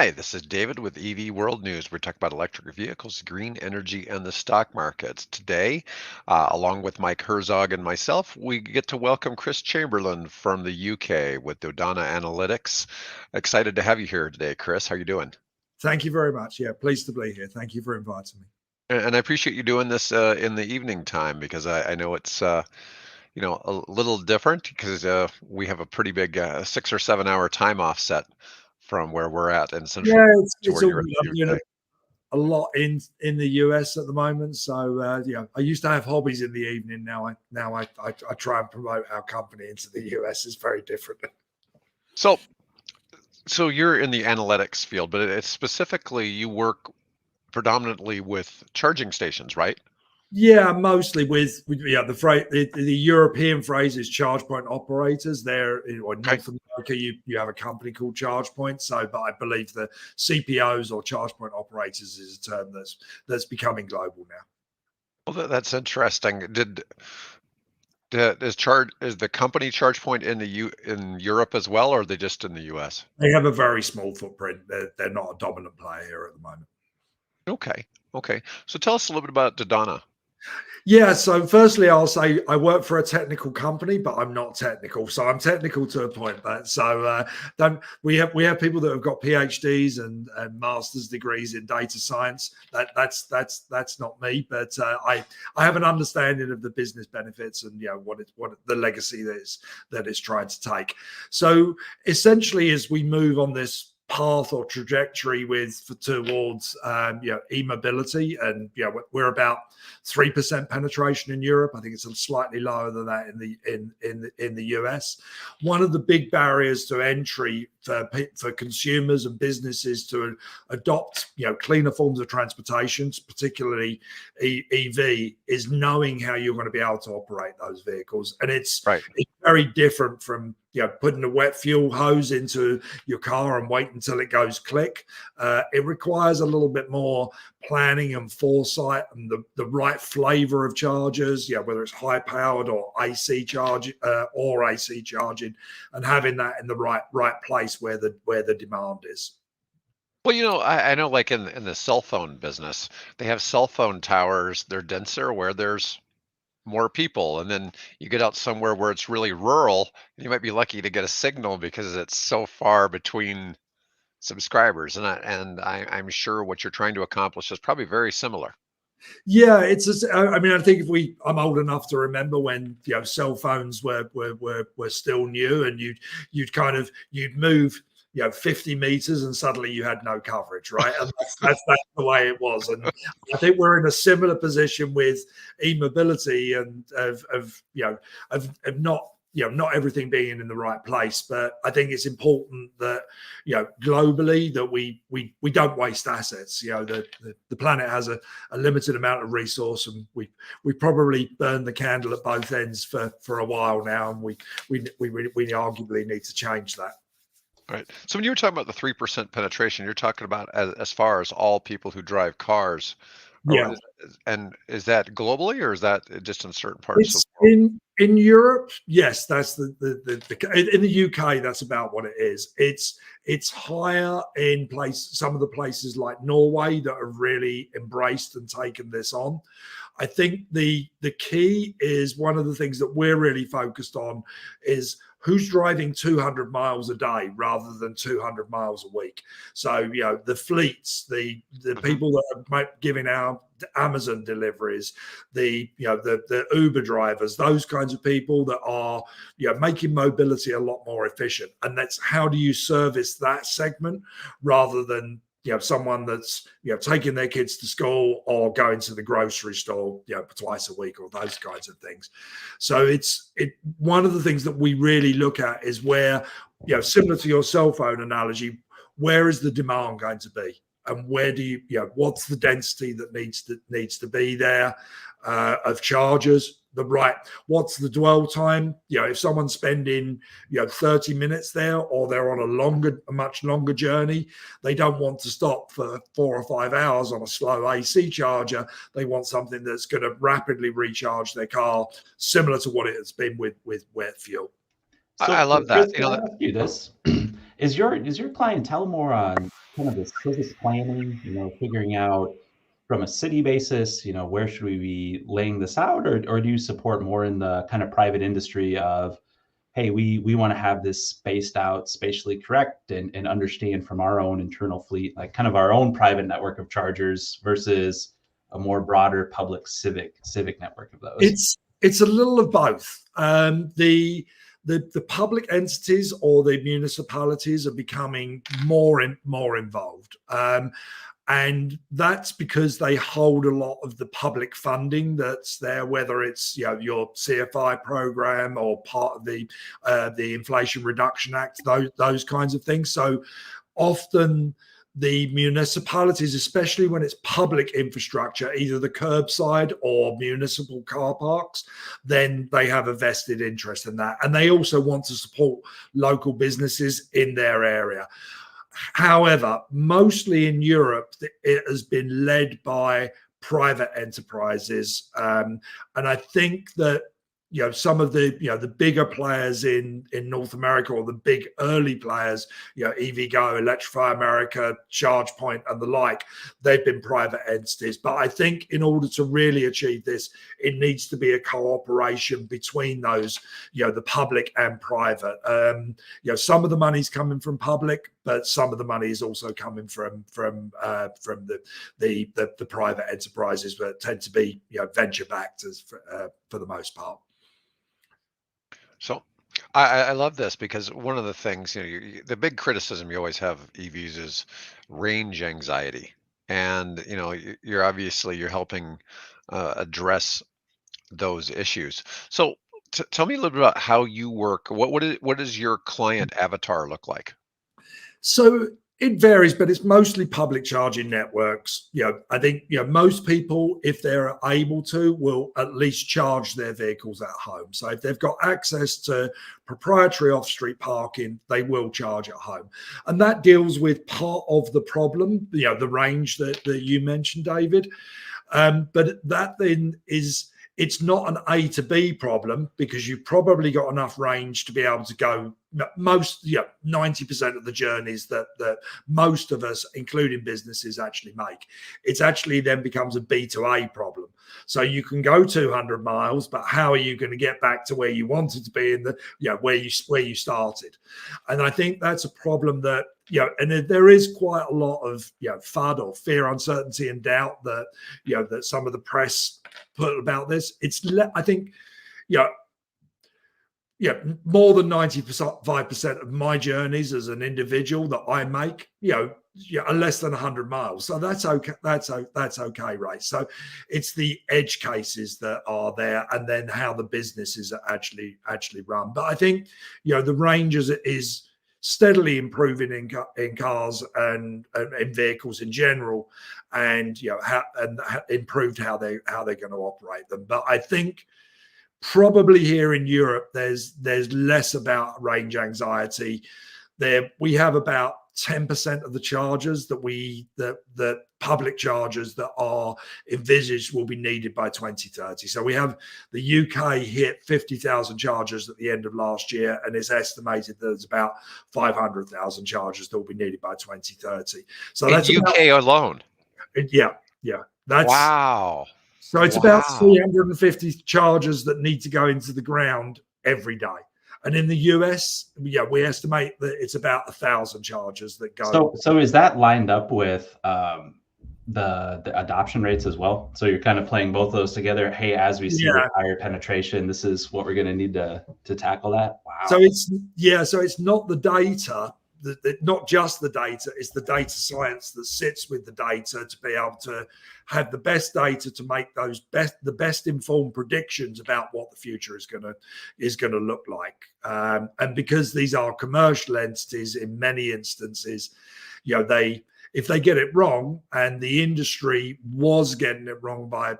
Hi, this is David with EV World News. We're talking about electric vehicles, green energy, and the stock markets. Today, along with Mike Herzog and myself, we get to welcome Chris Chamberlain from the UK with Dodana Analytics. Excited to have you here today, Chris. How are you doing? Thank you very much. Yeah, pleased to be here. Thank you for inviting me. And I appreciate you doing this in the evening time because I know it's a little different because we have a pretty big 6 or 7 hour time offset from where we're at in Central Yeah, to it's where all you're in good. the I'm doing UK. a lot in the US at the moment. So yeah, I used to have hobbies in the evening. Now I try and promote our company into the US. It's very different. So So you're in the analytics field, but it's specifically you work predominantly with charging stations, right? Yeah, mostly with yeah the European phrase is charge point operators. There or Okay. North America, you have a company called Charge Point. So, but I believe the CPOs or charge point operators is a term that's becoming global now. Well, that's interesting. Is the company ChargePoint in the U in Europe as well, or are they just in the US? They have a very small footprint. They're not a dominant player here at the moment. Okay. Okay. So tell us a little bit about Dodana. Yeah, so firstly, I'll say I work for a technical company, but I'm not technical. So I'm technical to a point. But so don't we have people that have got PhDs and master's degrees in data science. That's not me. But I have an understanding of the business benefits and what the legacy that it's trying to take. So essentially, as we move on this path or trajectory towards e-mobility, and we're about 3% penetration in Europe. I think it's slightly lower than that in the US. One of the big barriers to entry for consumers and businesses to adopt cleaner forms of transportation, particularly EV, is knowing how you're going to be able to operate those vehicles. And it's Right. very different from putting a wet fuel hose into your car and wait until it goes click. It requires a little bit more planning and foresight and the right flavor of chargers, whether it's high powered or AC charging, and having that in the right place where the demand is. Well, I know like in the cell phone business, they have cell phone towers. They're denser where there's more people, and then you get out somewhere where it's really rural, and you might be lucky to get a signal because it's so far between subscribers. I'm sure what you're trying to accomplish is probably very similar. Yeah, I mean, I think I'm old enough to remember when cell phones were still new, and you'd move 50 meters and suddenly you had no coverage, right? And that's the way it was. And I think we're in a similar position with e-mobility and of not everything being in the right place. But I think it's important that globally that we don't waste assets. The planet has a limited amount of resource, and we probably burned the candle at both ends for a while now, and we arguably need to change that. Right. So when you were talking about the 3% penetration, you're talking about as far as all people who drive cars, or Yeah. and is that globally or is that just in certain parts of It's the world? in Europe, yes, that's the in the UK, that's about what it is. It's higher in some of the places like Norway that have really embraced and taken this on. I think the key is one of the things that we're really focused on is who's driving 200 miles a day rather than 200 miles a week. So, the fleets, the people that are giving out Amazon deliveries, the Uber drivers, those kinds of people that are making mobility a lot more efficient. And that's how do you service that segment rather than someone that's taking their kids to school or going to the grocery store twice a week or those kinds of things. So one of the things that we really look at is where similar to your cell phone analogy, where is the demand going to be, and where do what's the density that needs to be there of chargers. What's the dwell time? If someone's spending 30 minutes there, or they're on a much longer journey, they don't want to stop for 4 or 5 hours on a slow AC charger. They want something that's going to rapidly recharge their car, similar to what it has been with wet fuel. I love that. Chris, can I ask you this? Is your clientele more on kind of the civic planning, figuring out from a city basis, where should we be laying this out, or do you support more in the kind of private industry of, hey, we want to have this spaced out, spatially correct, and understand from our own internal fleet, like kind of our own private network of chargers versus a more broader public civic network of those? It's a little of both. The public entities or the municipalities are becoming more involved. And that's because they hold a lot of the public funding that's there, whether it's your CFI program or part of the Inflation Reduction Act, those kinds of things. So often the municipalities, especially when it's public infrastructure, either the curbside or municipal car parks, then they have a vested interest in that. And they also want to support local businesses in their area. However, mostly in Europe, it has been led by private enterprises. And I think that some of the bigger players in North America, or the big early players, EVgo, Electrify America, ChargePoint, and the like, they've been private entities. But I think in order to really achieve this, it needs to be a cooperation between those, the public and private. Some of the money's coming from public, but some of the money is also coming from the private enterprises that tend to be venture backed for the most part. So I love this because one of the things, the big criticism you always have EVs is range anxiety. And, you're helping address those issues. So tell me a little bit about how you work. What does your client avatar look like? So it varies, but it's mostly public charging networks. I think most people, if they're able to, will at least charge their vehicles at home. So if they've got access to proprietary off-street parking, they will charge at home, and that deals with part of the problem. The range that you mentioned, David. But that then it's not an A to B problem, because you've probably got enough range to be able to go most 90% of the journeys that most of us, including businesses, actually make. It's actually then becomes a B to A problem. So you can go 200 miles, but how are you going to get back to where you wanted to be in where you started? And I think that's a problem that and there is quite a lot of FUD, or fear, uncertainty, and doubt that that some of the press put about this. I think more than 95% of my journeys as an individual that I make, are less than 100 miles. So that's okay. That's okay, right? So it's the edge cases that are there, and then how the business is actually run. But I think the range is steadily improving in cars and in vehicles in general, and improved how they're going to operate them. But I think probably here in Europe, there's less about range anxiety. We have about 10% of the chargers that public chargers that are envisaged will be needed by 2030. So we have the UK hit 50,000 chargers at the end of last year, and it's estimated that there's about 500,000 chargers that will be needed by 2030. So In that's UK alone. yeah. That's Wow. so it's about Wow. 350 chargers that need to go into the ground every day. And in the US, we estimate that it's about 1,000 chargers that go. So is that lined up with the adoption rates as well? So you're kind of playing both of those together. Hey, as we see this Yeah. higher penetration, this is what we're going to need to tackle that. So Wow. it's not the data, not just the data, it's the data science that sits with the data to be able to have the best data to make the best informed predictions about what the future is going to look like. And because these are commercial entities, in many instances, if they get it wrong, and the industry was getting it wrong by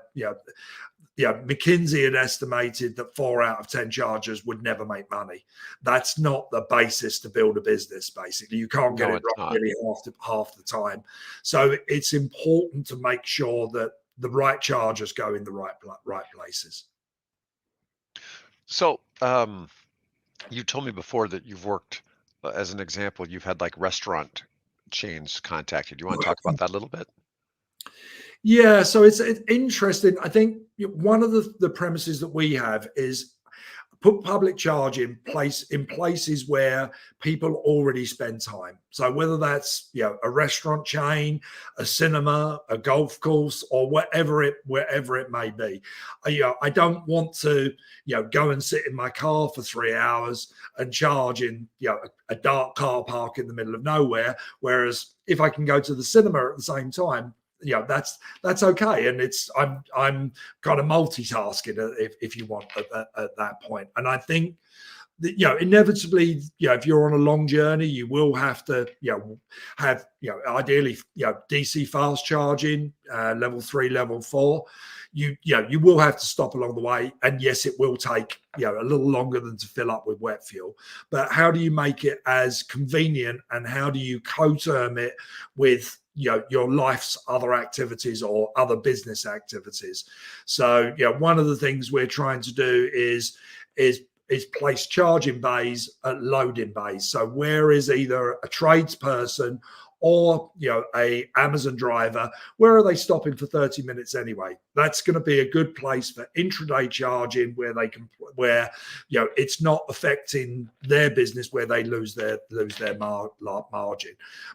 McKinsey had estimated that 4 out of 10 chargers would never make money. That's not the basis to build a business. Basically, you can't get No, it it's wrong not. really half the time. So it's important to make sure that the right chargers go in the right places. So, you told me before that you've worked as an example, you've had like restaurant chains contacted. You want to talk about that a little bit? Yeah, so it's interesting. I think one of the premises that we have is put public charge in places where people already spend time. So whether that's a restaurant chain, a cinema, a golf course, or wherever it may be. I don't want to go and sit in my car for 3 hours and charge in a dark car park in the middle of nowhere. Whereas if I can go to the cinema at the same time, that's okay, and I'm kind of multitasking if you want at that point. And I think that inevitably, if you're on a long journey, you will have to have ideally DC fast charging, level 3, level 4. You will have to stop along the way, and yes, it will take a little longer than to fill up with wet fuel. But how do you make it as convenient, and how do you co-term it with your life's other activities or other business activities? So one of the things we're trying to do is place charging bays at loading bays. So where is either a tradesperson or a Amazon driver, where are they stopping for 30 minutes anyway? That's going to be a good place for intraday charging, where it's not affecting their business, where they lose their margin.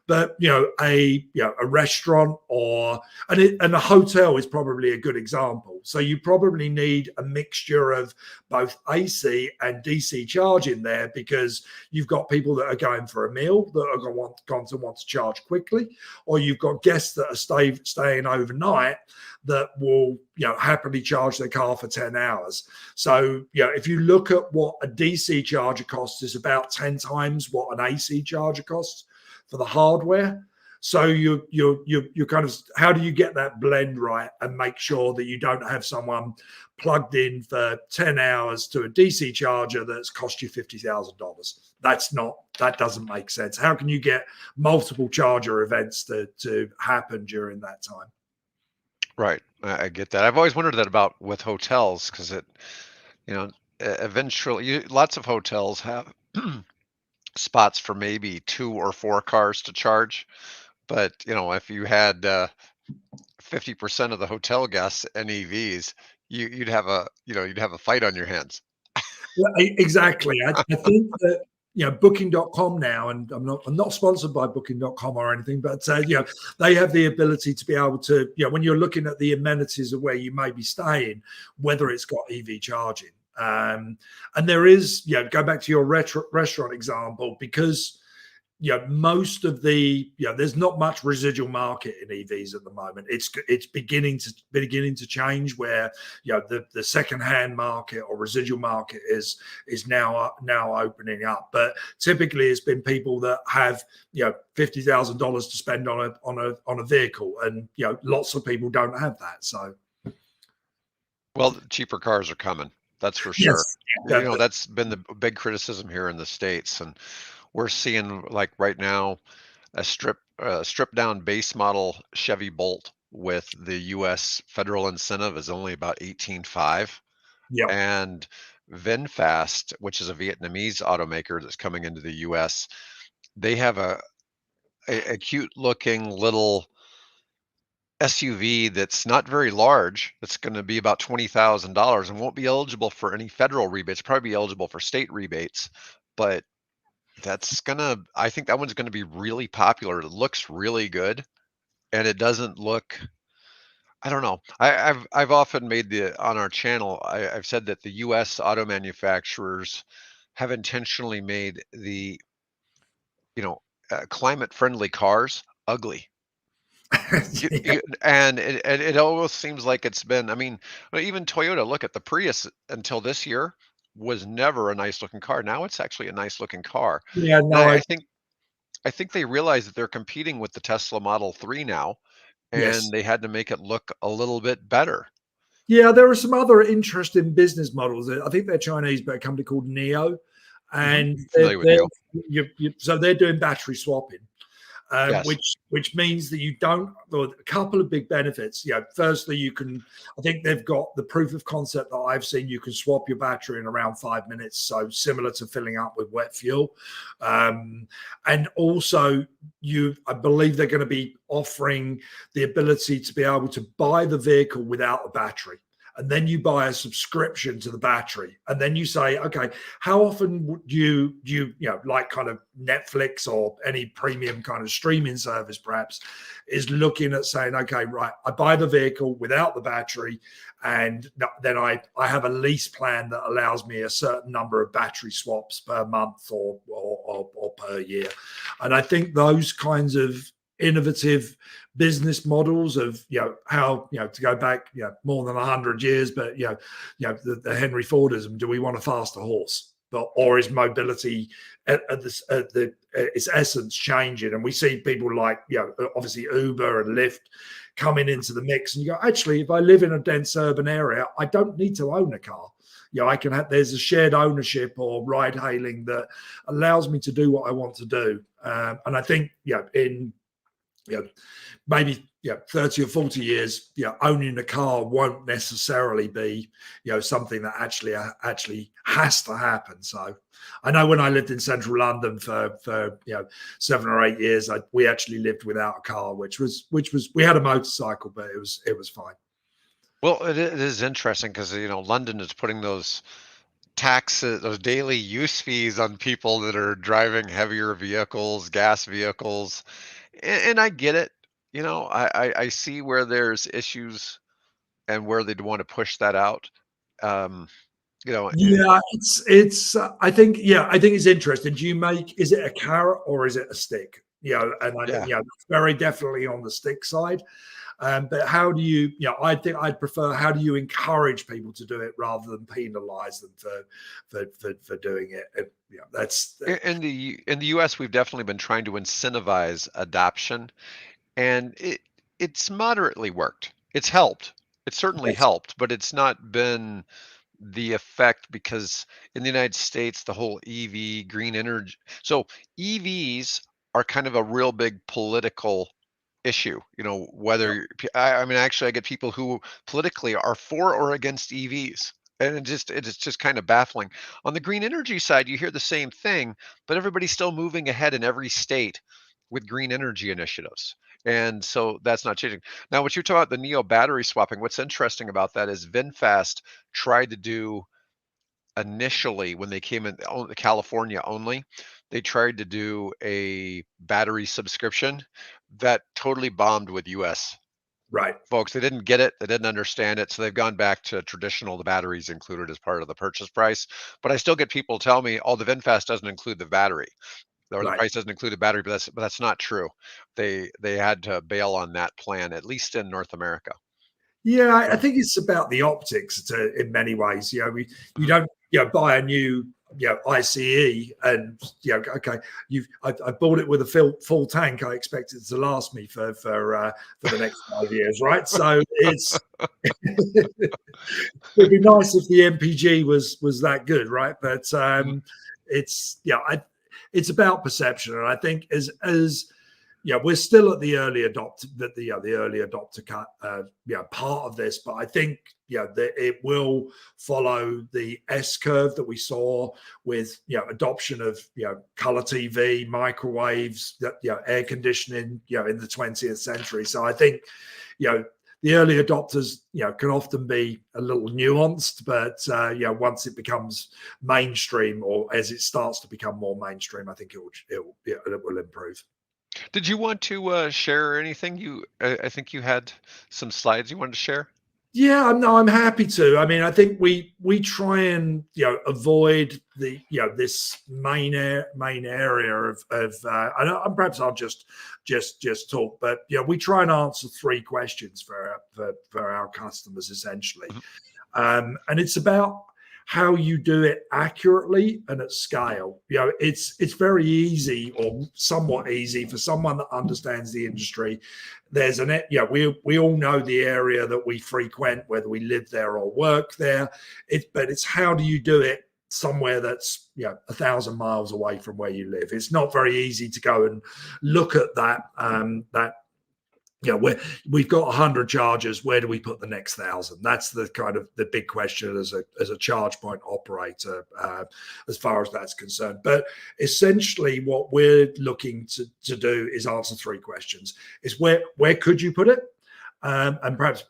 But a restaurant and a hotel is probably a good example. So you probably need a mixture of both AC and DC charging there, because you've got people that are going for a meal that are going to want to charge quickly, or you've got guests that are staying overnight that will happily charge their car for 10 hours. So if you look at what a DC charger costs, is about 10 times what an AC charger costs for the hardware. So you're kind of, how do you get that blend right and make sure that you don't have someone plugged in for 10 hours to a DC charger that's cost you $50,000? That doesn't make sense. How can you get multiple charger events to happen during that time? Right. I get that. I've always wondered that about with hotels, because eventually lots of hotels have spots for maybe 2 or 4 cars to charge. But, if you had 50% of the hotel guests NEVs, you'd have a fight on your hands. Yeah, exactly. I think that Booking.com now, and I'm not sponsored by Booking.com or anything, but they have the ability to be able to, when you're looking at the amenities of where you may be staying, whether it's got EV charging. And there is, go back to your restaurant example, because most of the there's not much residual market in EVs at the moment. It's beginning to change, where the second-hand market or residual market is now opening up. But typically it's been people that have $50,000 to spend on a vehicle, and lots of people don't have that. So Well, cheaper cars are coming. That's for sure. yes, yeah, That's been the big criticism here in the States, and we're seeing, like right now, a stripped down base model Chevy Bolt with the U.S. federal incentive is only about 18.5, yeah. and VinFast, which is a Vietnamese automaker that's coming into the U.S., they have a cute looking little SUV that's not very large. That's going to be about $20,000 and won't be eligible for any federal rebates. Probably be eligible for state rebates, but I think that one's going to be really popular. It looks really good, and it doesn't look. I don't know. I've often made on our channel. I've said that the U.S. auto manufacturers have intentionally made the climate friendly cars ugly. Yeah. And it almost seems like it's been. I mean, even Toyota. Look at the Prius until this year was never a nice looking car. Now it's actually a nice looking car. Yeah, And no, I think they realize that they're competing with the Tesla Model 3 now, yes. and they had to make it look a little bit better. Yeah, there are some other interesting business models. I think they're Chinese, but a company called Neo, and Familiar with Neo. so they're doing battery swapping. Yes. which means that you don't. Well, a couple of big benefits. Firstly, you can. I think they've got the proof of concept that I've seen. You can swap your battery in around 5 minutes, so similar to filling up with wet fuel. And also, I believe they're going to be offering the ability to be able to buy the vehicle without a battery. And then you buy a subscription to the battery, and then you say, okay, how often would you like kind of Netflix or any premium kind of streaming service perhaps is looking at saying, okay, right, I buy the vehicle without the battery, and then I have a lease plan that allows me a certain number of battery swaps per month or per year. And I think those kinds of innovative business models of how to go back more than 100 years, but the Henry Fordism, do we want a faster horse? Or is mobility at its essence changing? And we see people like obviously Uber and Lyft coming into the mix, and you go, actually, if I live in a dense urban area, I don't need to own a car. I can have, there's a shared ownership or ride hailing that allows me to do what I want to do. And I think in maybe 30 or 40 years, owning a car won't necessarily be something that actually has to happen. So I know when I lived in central London for 7 or 8 years, we actually lived without a car, which was we had a motorcycle, but it was fine. Well, it is interesting because London is putting those taxes, those daily use fees on people that are driving heavier vehicles, gas vehicles, and I get it. I see where there's issues and where they'd want to push that out. Um, Yeah, it's. I think it's interesting. Is it a carrot or is it a stick? And I think yeah. very definitely on the stick side. But how do you? I think I'd prefer. How do you encourage people to do it rather than penalize them for doing it? And, that's In the US, we've definitely been trying to incentivize adoption, and it's moderately worked. It's helped. It's certainly yes, helped, but it's not been the effect because in the United States, the whole EV green energy. So EVs are kind of a real big political issue. yeah, I mean, actually, I get people who politically are for or against EVs. And it's just kind of baffling. On the green energy side, you hear the same thing, but everybody's still moving ahead in every state with green energy initiatives. And so that's not changing. Now, what you talk about the Neo battery swapping, what's interesting about that is VinFast tried to do initially when they came in California only, they tried to do a battery subscription that totally bombed with US right. folks. They didn't get it, they didn't understand it, so they've gone back to traditional, the batteries included as part of the purchase price. But I still get people tell me, "Oh, the VinFast doesn't include the battery, or the Right. price doesn't include the battery," but that's not true. They had to bail on that plan, at least in North America. Yeah, I think it's about the optics in many ways. You Mhm. don't buy a new ICE and okay, I bought it with a full tank. I expect it to last me for the next 5 years, right? So it's it'd be nice if the MPG was that good, right? But Mhm. it's it's about perception, and I think as we're still at the early adopter, the early adopter part of this, but I think that it will follow the S curve that we saw with adoption of color TV, microwaves, air conditioning, in the 20th century. So I think the early adopters can often be a little nuanced, but once it becomes mainstream, or as it starts to become more mainstream, I think it will improve. Did you want to share anything? I think you had some slides you wanted to share. Yeah, no, I'm happy to. I mean, I think we try and avoid the this main area of and perhaps I'll just talk, but we try and answer three questions for our customers essentially, Mhm. and it's about how you do it accurately and at scale. It's very easy or somewhat easy for someone that understands the industry. There's we all know the area that we frequent, whether we live there or work there. But it's how do you do it somewhere that's 1,000 miles away from where you live. It's not very easy to go and look at that we've got 100 chargers. Where do we put the next 1,000? That's the kind of the big question as a charge point operator, as far as that's concerned. But essentially, what we're looking to do is answer three questions: is where could you put it? And perhaps,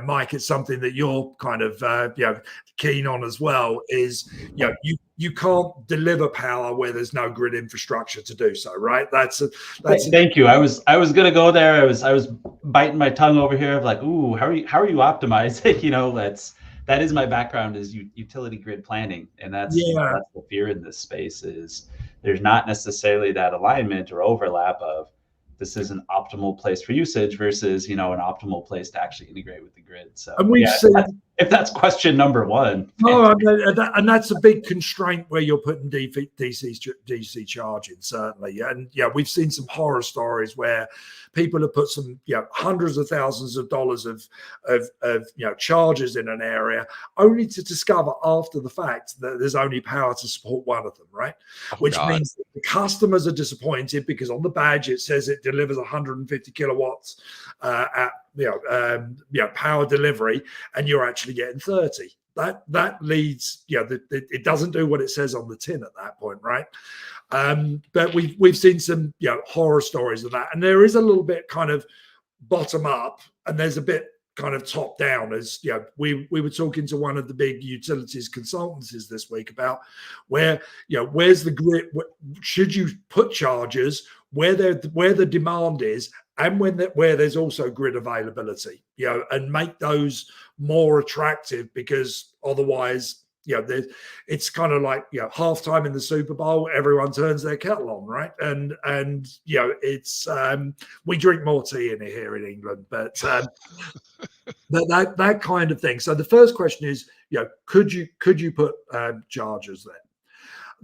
Mike, it's something that you're kind of keen on as well. Is you can't deliver power where there's no grid infrastructure to do so, right? Thank you. I was gonna go there. I was biting my tongue over here of like, ooh, how are you optimizing? That is my background, is utility grid planning, and that's the fear in this space, is there's not necessarily that alignment or overlap of this is an optimal place for usage versus an optimal place to actually integrate with the grid. So and we've seen, if that's question number one. No, and that's a big constraint where you're putting DC charging, certainly. And we've seen some horror stories where people have put some hundreds of thousands of dollars of chargers in an area, only to discover after the fact that there's only power to support one of them, right? Which means that the customers are disappointed because on the badge it says it delivers 150 kilowatts at power delivery, and you're actually getting 30. That leads, it doesn't do what it says on the tin at that point, right? But we've seen some horror stories of that, and there is a little bit kind of bottom up, and there's a bit kind of top down. As we were talking to one of the big utilities consultancies this week about where's the grid, should you put chargers where the demand is, and where there's also grid availability, and make those more attractive, because otherwise, it's kind of like halftime in the Super Bowl, everyone turns their kettle on, right? And it's we drink more tea in here in England, but that kind of thing. So the first question is, could you put chargers there?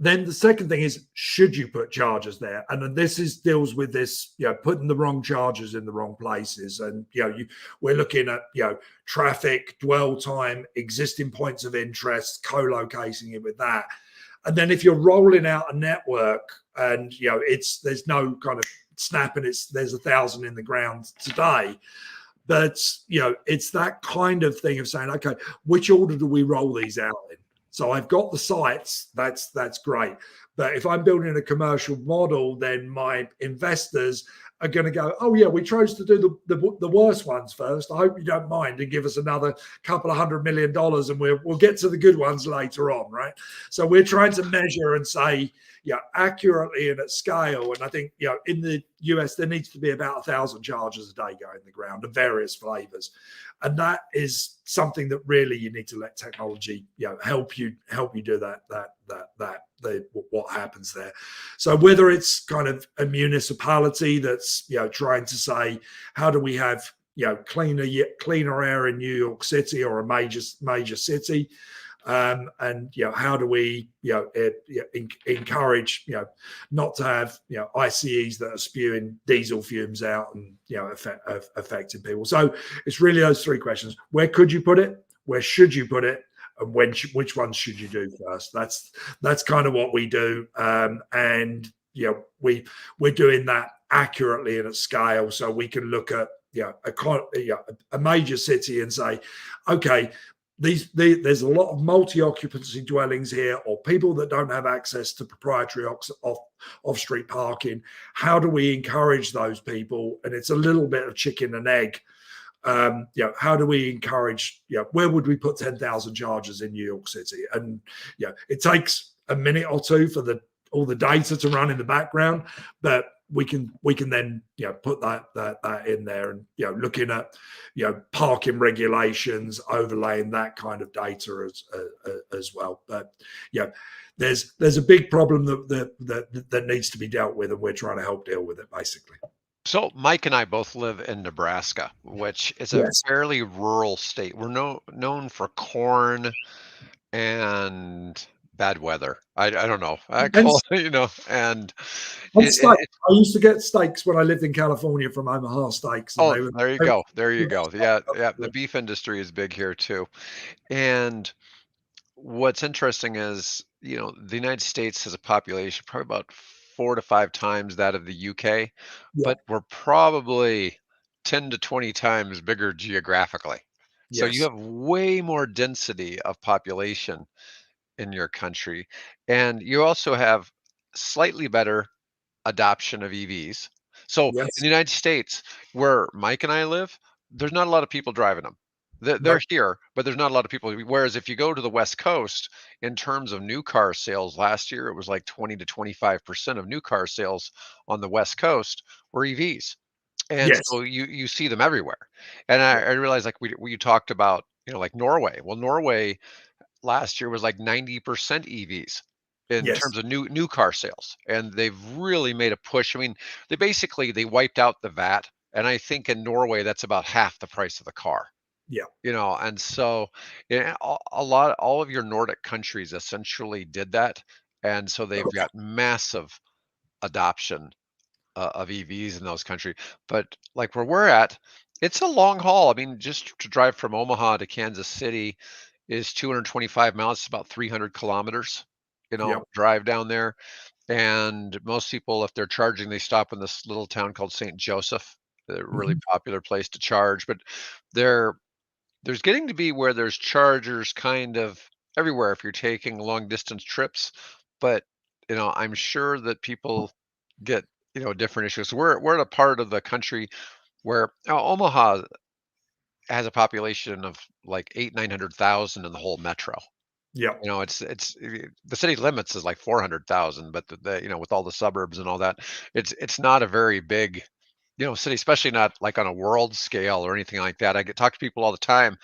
Then the second thing is, should you put chargers there? And then deals with this, putting the wrong chargers in the wrong places. And, we're looking at, traffic, dwell time, existing points of interest, co-locating it with that. And then if you're rolling out a network and, there's no kind of snapping, there's 1,000 in the ground today. But, it's that kind of thing of saying, okay, which order do we roll these out in? So I've got the sites, that's great. But if I'm building a commercial model, then my investors are going to go, oh yeah, we chose to do the worst ones first. I hope you don't mind, and give us another couple of $100 million, and we'll get to the good ones later on, right? So we're trying to measure and say, accurately and at scale. And I think, in the US, there needs to be about 1,000 chargers a day going in the ground of various flavors. And that is something that really you need to let technology, help you do what happens there. So whether it's kind of a municipality that's, trying to say, how do we have, cleaner air in New York City or a major city? And how do we encourage not to have ICEs that are spewing diesel fumes out and affecting people. So it's really those three questions: where could you put it, where should you put it, and which ones should you do first? That's kind of what we do, and we're doing that accurately and at scale, so we can look at a major city and say, okay, there's a lot of multi-occupancy dwellings here, or people that don't have access to proprietary off-street parking. How do we encourage those people? And it's a little bit of chicken and egg. How do we encourage? Where would we put 10,000 chargers in New York City? And it takes a minute or two for all the data to run in the background, but we can then put that in there, and looking at parking regulations, overlaying that kind of data as well. But there's a big problem that needs to be dealt with, and we're trying to help deal with it, basically. So Mike and I both live in Nebraska, which is a fairly rural state. We're known for corn and bad weather. I don't know. I used to get steaks when I lived in California from Omaha Steaks. There you go. Yeah. The beef industry is big here too. And what's interesting is, the United States has a population probably about 4 to 5 times that of the UK, Yeah. but we're probably 10 to 20 times bigger geographically. So you Yes. have way more density of population in your country, and you also have slightly better adoption of EVs. So in Yes. the United States, where Mike and I live, there's not a lot of people driving them. They're No. here, but there's not a lot of people. Whereas if you go to the West Coast, in terms of new car sales last year, it was like 20 to 25% of new car sales on the West Coast were EVs. And Yes. so you see them everywhere. And I realized, like we you talked about, like Norway. Well, Norway last year was like 90% EVs in Yes. terms of new car sales, and they've really made a push. I mean, they wiped out the VAT, and I think in Norway that's about half the price of the car. Yeah. And so yeah, a lot all of your Nordic countries essentially did that, and so they've Okay. got massive adoption of EVs in those countries. But like where we're at, it's a long haul. I mean, just to drive from Omaha to Kansas City is 225 miles. It's about 300 kilometers, Yeah. drive down there. And most people, if they're charging, they stop in this little town called St. Joseph, a really Mhm. popular place to charge. But there, there's getting to be where there's chargers kind of everywhere if you're taking long distance trips. But I'm sure that people get different issues. We're at a part of the country where Omaha has a population of like 900,000 in the whole metro. Yeah. The city limits is like 400,000, but with all the suburbs and all that, it's not a very big city, especially not like on a world scale or anything like that. I get talk to people all the time,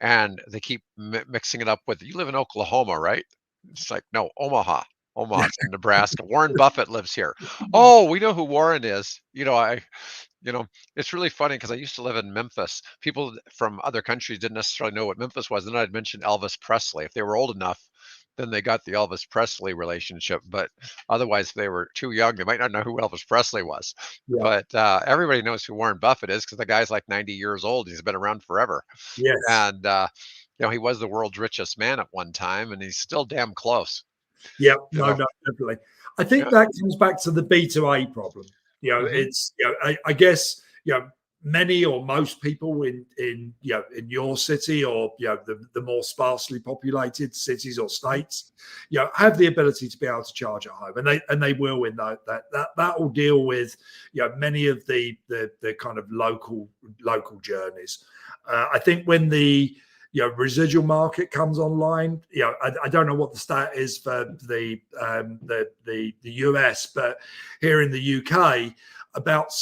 and they keep mixing it up with, you live in Oklahoma, right? It's like, no, Omaha. Omaha's in Nebraska. Warren Buffett lives here. Oh, we know who Warren is. You know, it's really funny because I used to live in Memphis. People from other countries didn't necessarily know what Memphis was. Then I'd mention Elvis Presley. If they were old enough, then they got the Elvis Presley relationship. But otherwise, if they were too young, they might not know who Elvis Presley was. Yeah. But everybody knows who Warren Buffett is because the guy's like 90 years old. He's been around forever. Yes. And, he was the world's richest man at one time, and he's still damn close, Yeah. you No, know? no, definitely. I think Yeah. that comes back to the B2A problem. Hmm. It's, I guess, many or most people in your city or, the more sparsely populated cities or states, have the ability to be able to charge at home, and they will in that will deal with, many of the kind of local journeys. I think when the residual market comes online. I don't know what the stat is for the US, but here in the UK, about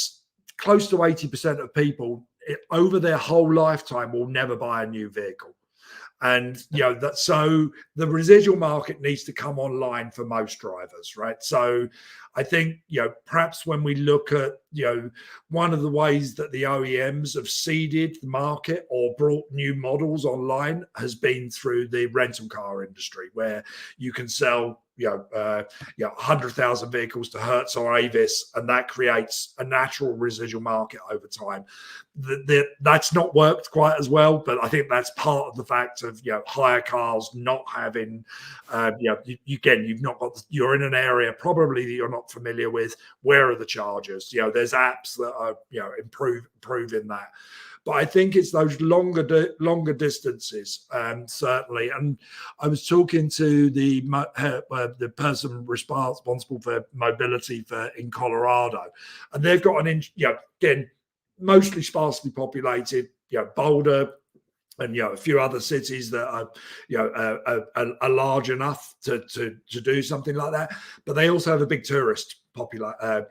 close to 80% of people over their whole lifetime will never buy a new vehicle. And that, so the residual market needs to come online for most drivers, right? So I think perhaps when we look at one of the ways that the OEMs have seeded the market or brought new models online has been through the rental car industry, where you can sell 100,000 vehicles to Hertz or Avis, and that creates a natural residual market over time. That's not worked quite as well, but I think that's part of the fact of hire cars not having you're in an area probably that you're not familiar with. Where are the chargers? There's apps that are improving that. But I think it's those longer distances, certainly. And I was talking to the person responsible for mobility in Colorado, and they've got again, mostly sparsely populated, Boulder, and a few other cities that are are large enough to do something like that, but they also have a big tourist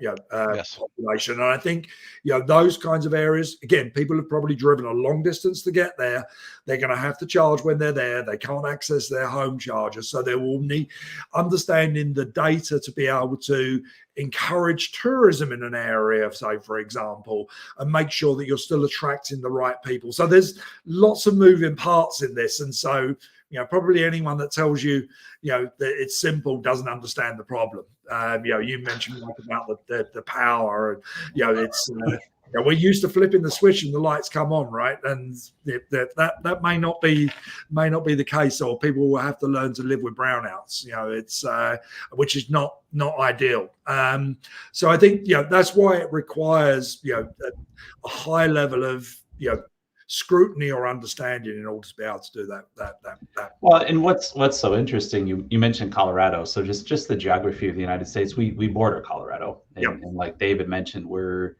Yes. population. And I think those kinds of areas, again, people have probably driven a long distance to get there. They're going to have to charge when they're there. They can't access their home chargers, so they will need understanding the data to be able to encourage tourism in an area, say for example, and make sure that you're still attracting the right people. So there's lots of moving parts in this, and so probably anyone that tells you that it's simple doesn't understand the problem. You mentioned like about the power, and it's Yeah, we're used to flipping the switch and the lights come on, right? And that may not be the case, or people will have to learn to live with brownouts. It's which is not ideal. So I think that's why it requires a high level of scrutiny or understanding in order to be able to do that. Well, and what's so interesting, you mentioned Colorado. So just the geography of the United States, we border Colorado, and like David mentioned, we're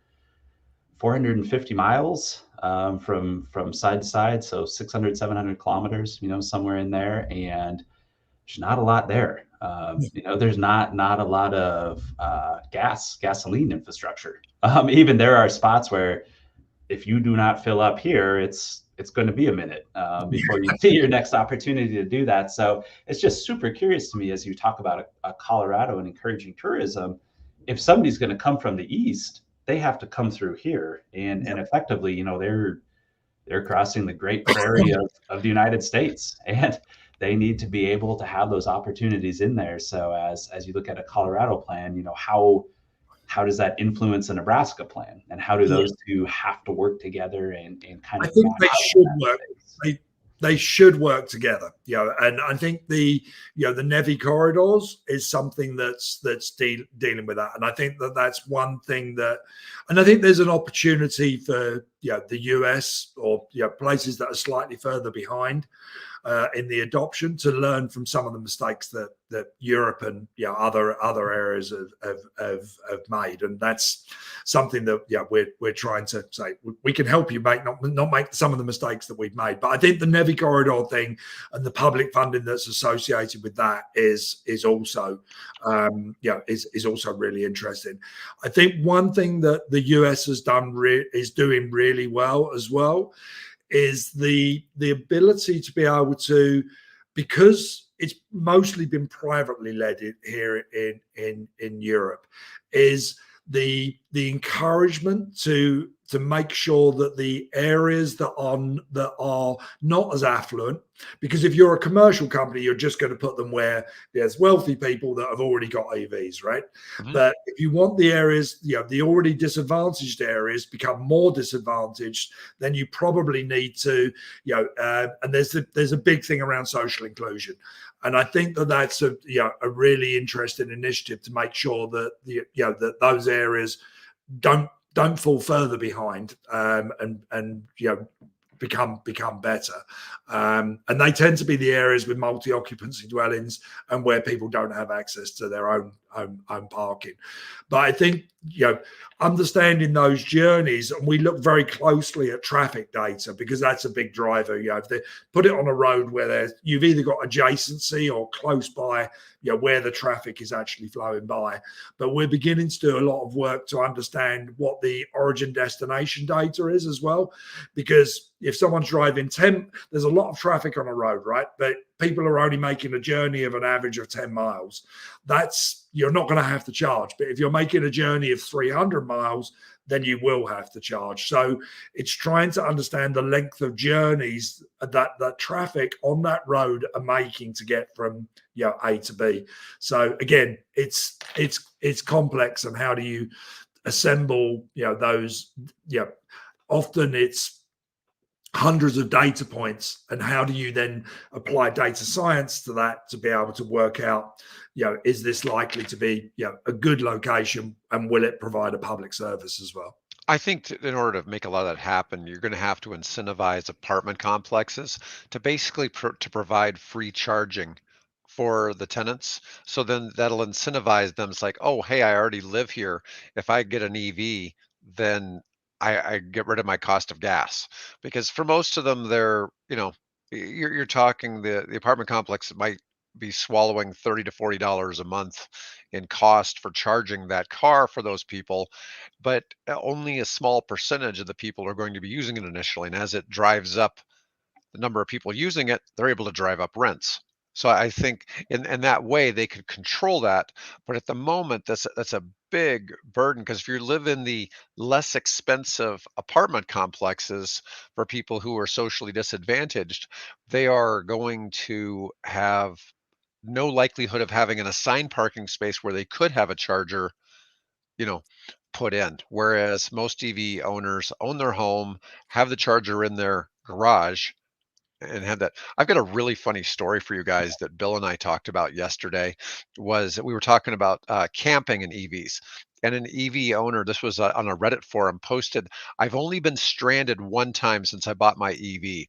450 miles from side to side, so 600, 700 kilometers, somewhere in there, and there's not a lot there. There's not a lot of gasoline infrastructure. Even there are spots where if you do not fill up here, it's going to be a minute before you see your next opportunity to do that. So it's just super curious to me as you talk about a Colorado and encouraging tourism. If somebody's going to come from the east, they have to come through here, and effectively, they're crossing the Great Prairie of the United States, and they need to be able to have those opportunities in there. So as you look at a Colorado plan, how does that influence a Nebraska plan, and how do those two have to work together and kind I of think match they up in should that work. space? They should work together. And I think the Navy corridors is something that's dealing with that. And I think that's one thing and I think there's an opportunity for the US or places that are slightly further behind in the adoption to learn from some of the mistakes that Europe and other areas have made, and that's something that we're trying to say we can help you not make some of the mistakes that we've made. But I think the Navy corridor thing and the public funding that's associated with that is also is also really interesting. I think one thing that the US has done is doing really well as well is the ability to be able to, because it's mostly been privately led here in Europe, is the encouragement to make sure that the areas that are not as affluent, because if you're a commercial company, you're just going to put them where there's wealthy people that have already got EVs, right? Mhm. But if you want the areas, the already disadvantaged areas become more disadvantaged, then you probably need to, and there's a big thing around social inclusion. And I think that's a really interesting initiative to make sure that that those areas don't fall further behind and become better. And they tend to be the areas with multi-occupancy dwellings and where people don't have access to their own parking. But I think understanding those journeys, and we look very closely at traffic data because that's a big driver. If they put it on a road where you've either got adjacency or close by, where the traffic is actually flowing by. But we're beginning to do a lot of work to understand what the origin destination data is as well, because if someone's driving 10, there's a lot of traffic on a road, right? But people are only making a journey of an average of 10 miles. You're not going to have to charge. But if you're making a journey of 300 miles, then you will have to charge. So it's trying to understand the length of journeys that traffic on that road are making to get from A to B. So again, it's complex, and how do you assemble those? Often it's hundreds of data points, and how do you then apply data science to that to be able to work out is this likely to be a good location, and will it provide a public service as well? I think in order to make a lot of that happen, you're going to have to incentivize apartment complexes to basically to provide free charging for the tenants. So then that'll incentivize them. It's like, oh, hey, I already live here. If I get an EV, then I get rid of my cost of gas. Because for most of them, you're talking the apartment complex might be swallowing $30 to $40 a month in cost for charging that car for those people, but only a small percentage of the people are going to be using it initially. And as it drives up the number of people using it, they're able to drive up rents. So I think in that way they could control that. But at the moment, that's a big burden, because if you live in the less expensive apartment complexes for people who are socially disadvantaged, they are going to have no likelihood of having an assigned parking space where they could have a charger, you know, put in, whereas most EV owners own their home, have the charger in their garage, and had that. I've got a really funny story for you guys that Bill and I talked about yesterday. Was we were talking about camping and EVs. And an EV owner, this was on a Reddit forum, posted, "I've only been stranded one time since I bought my EV.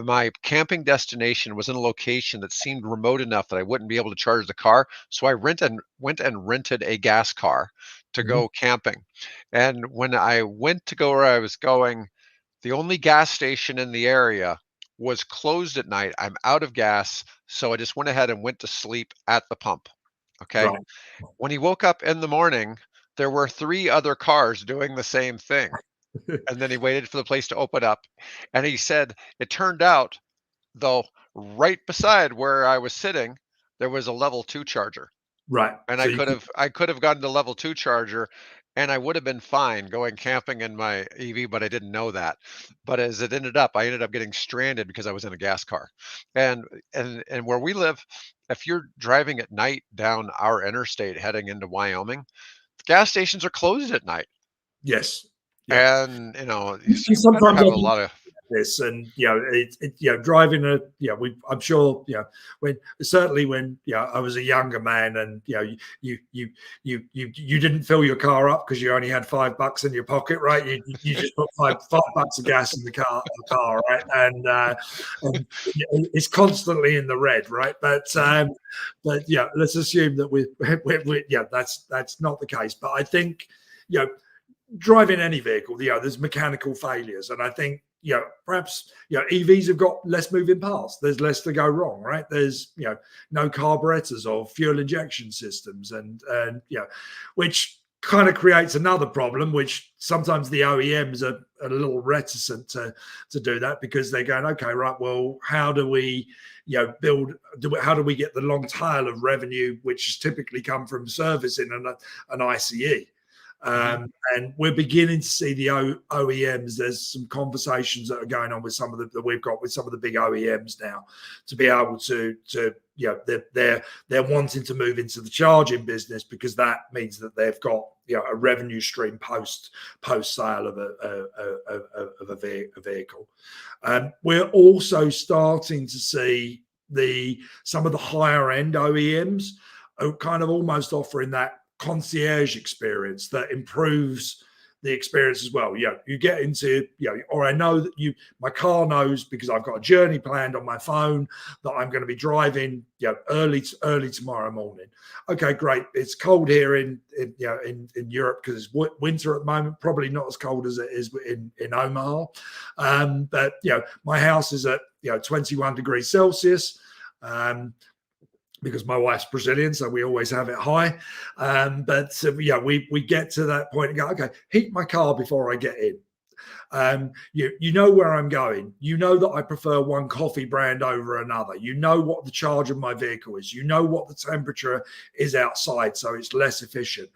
My camping destination was in a location that seemed remote enough that I wouldn't be able to charge the car. So I went and rented a gas car to Mhm. go camping. And when I went to go where I was going, the only gas station in the area was closed at night. I'm out of gas, so I just went ahead and went to sleep at the pump. Okay. Right. When he woke up in the morning, there were three other cars doing the same thing. And then he waited for the place to open up. And he said, it turned out, though, right beside where I was sitting, there was a level two charger. Right. And So you could, I could have gotten the level 2 charger, and I would have been fine going camping in my EV, but I didn't know that. But as it ended up, I ended up getting stranded because I was in a gas car. And and where we live, if you're driving at night down our interstate heading into Wyoming, the gas stations are closed at night. yes. Yeah. And, so And you better sometimes have I a think lot of. this, and driving a, I'm sure, when certainly when, I was a younger man, and you didn't fill your car up because you only had $5 in your pocket, right? You just put $5 of gas in the car, right? And it's constantly in the red, right? But yeah, let's assume that we yeah, that's not the case. But I think, you know driving any vehicle, there's mechanical failures, and I think, perhaps, EVs have got less moving parts. There's less to go wrong, right? There's, no carburetors or fuel injection systems, and which kind of creates another problem, which sometimes the OEMs are a little reticent to do that, because they're going, okay, right, well, how do we, how do we get the long tail of revenue, which has typically come from servicing an ICE? Mhm. And we're beginning to see the OEMs. There's some conversations that are going on with some of that we've got with some of the big OEMs now, to be able to they're wanting to move into the charging business, because that means that they've got, a revenue stream post sale of a vehicle. We're also starting to see some of the higher end OEMs are kind of almost offering that concierge experience that improves the experience as well. You get into, or I know that my car knows, because I've got a journey planned on my phone, that I'm going to be driving, early tomorrow morning. Okay, great. It's cold here in Europe, because it's winter at the moment. Probably not as cold as it is in Omaha, but my house is at 21 degrees Celsius. Because my wife's Brazilian, so we always have it high. But we get to that point and go, okay, heat my car before I get in. You know where I'm going. You know that I prefer one coffee brand over another. You know what the charge of my vehicle is. You know what the temperature is outside, so it's less efficient.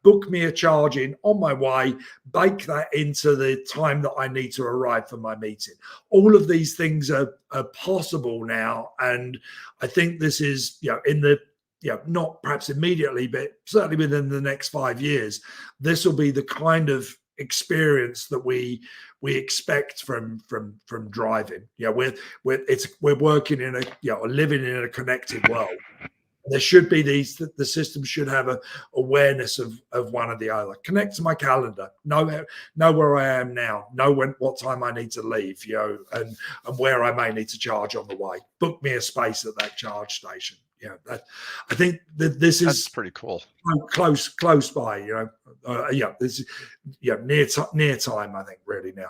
Book me a charge in on my way, bake that into the time that I need to arrive for my meeting. All of these things are possible now, and I think this is, in the not perhaps immediately, but certainly within the next 5 years, this will be the kind of experience that we expect from driving. We're working in living in a connected world. There should be the system should have a awareness of one or the other. Connect to my calendar, know where I am now, know what time I need to leave, and where I may need to charge on the way. Book me a space at that charge station. I think that this That's is pretty cool. close by. This is near time. I think really now.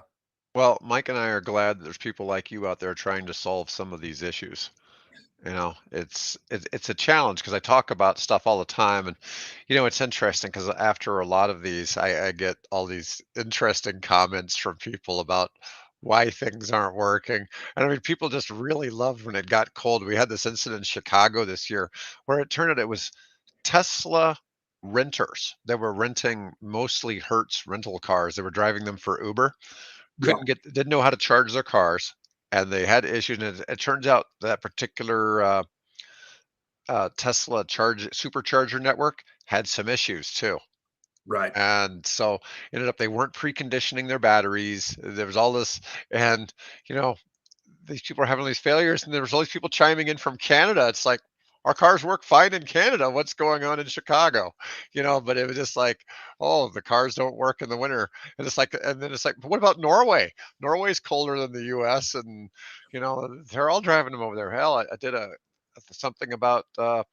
Well, Mike and I are glad that there's people like you out there trying to solve some of these issues. It's a challenge because I talk about stuff all the time, and it's interesting because after a lot of these, I get all these interesting comments from people about why things aren't working. And I mean, people just really loved when it got cold. We had this incident in Chicago this year where it turned out it was Tesla renters. They were renting mostly Hertz rental cars. They were driving them for Uber, Yeah, didn't know how to charge their cars, and they had issues. And it turns out that particular Tesla charge supercharger network had some issues too. Right. And so ended up they weren't preconditioning their batteries. There was all this, and you know, these people are having these failures, and there was all these people chiming in from Canada. It's like, our cars work fine in Canada. What's going on in Chicago? But it was just like, oh, the cars don't work in the winter. And it's like, and then it's like, but what about Norway? Norway's colder than the US, and they're all driving them over there. Hell, I did something about an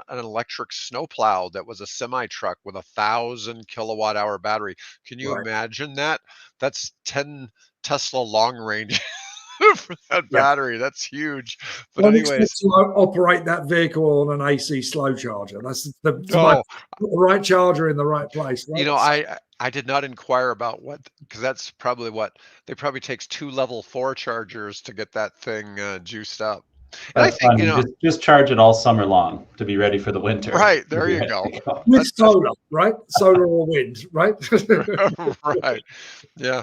electric snowplow that was a semi truck with 1,000 kilowatt hour battery. Can you Right. imagine that? That's 10 Tesla long range for that Yeah. battery. That's huge. But Don't expect anyways, to operate that vehicle on an AC slow charger. That's to no, put the right charger in the right place, right? I did not inquire about what, because that's probably what they probably takes two level 4 chargers to get that thing juiced up. And I That's think, funny. Just charge it all summer long to be ready for the winter. right, You'll there be you ready go. to go. With That's solar, right? Solar or wind, right? right. Yeah.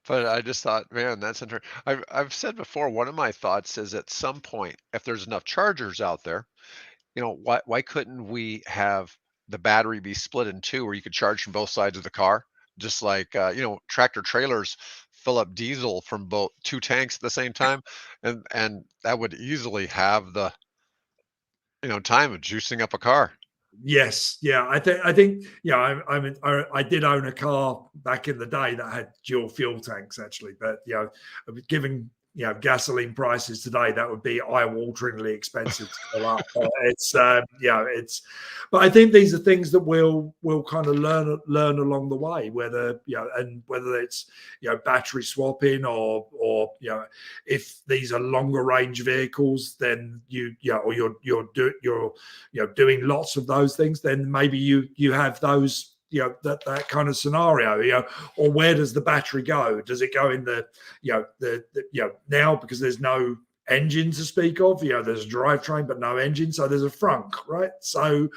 But I just thought, man, that's interesting. I've said before, one of my thoughts is at some point, if there's enough chargers out there, why couldn't we have the battery be split in two where you could charge from both sides of the car? Just like tractor trailers fill up diesel from both two tanks at the same time, and that would easily have the time of juicing up a car. Yes, yeah, I think yeah, I did own a car back in the day that had dual fuel tanks actually, but given gasoline prices today, that would be eye-wateringly expensive to fill up. But I think these are things that we'll kind of learn along the way, whether and whether it's battery swapping or if these are longer range vehicles, then or you're doing lots of those things, then maybe you have those that kind of scenario, or where does the battery go? Does it go in the now, because there's no engine to speak of, there's a drivetrain but no engine, so there's a frunk, right? So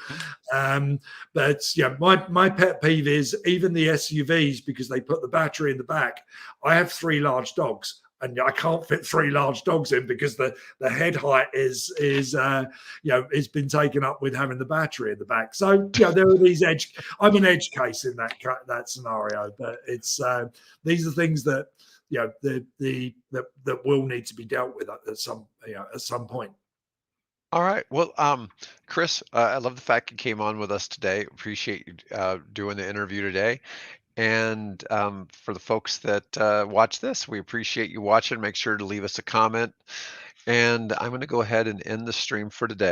but my pet peeve is even the SUVs, because they put the battery in the back. I have 3 large dogs, and I can't fit 3 large dogs in because the head height is it's been taken up with having the battery in the back. So there are these edge. I'm an edge case in that scenario, but it's these are things that that will need to be dealt with at some point. All right. Well, Chris, I love the fact you came on with us today. Appreciate you doing the interview today. And for the folks that watch this, we appreciate you watching. Make sure to leave us a comment. And I'm going to go ahead and end the stream for today.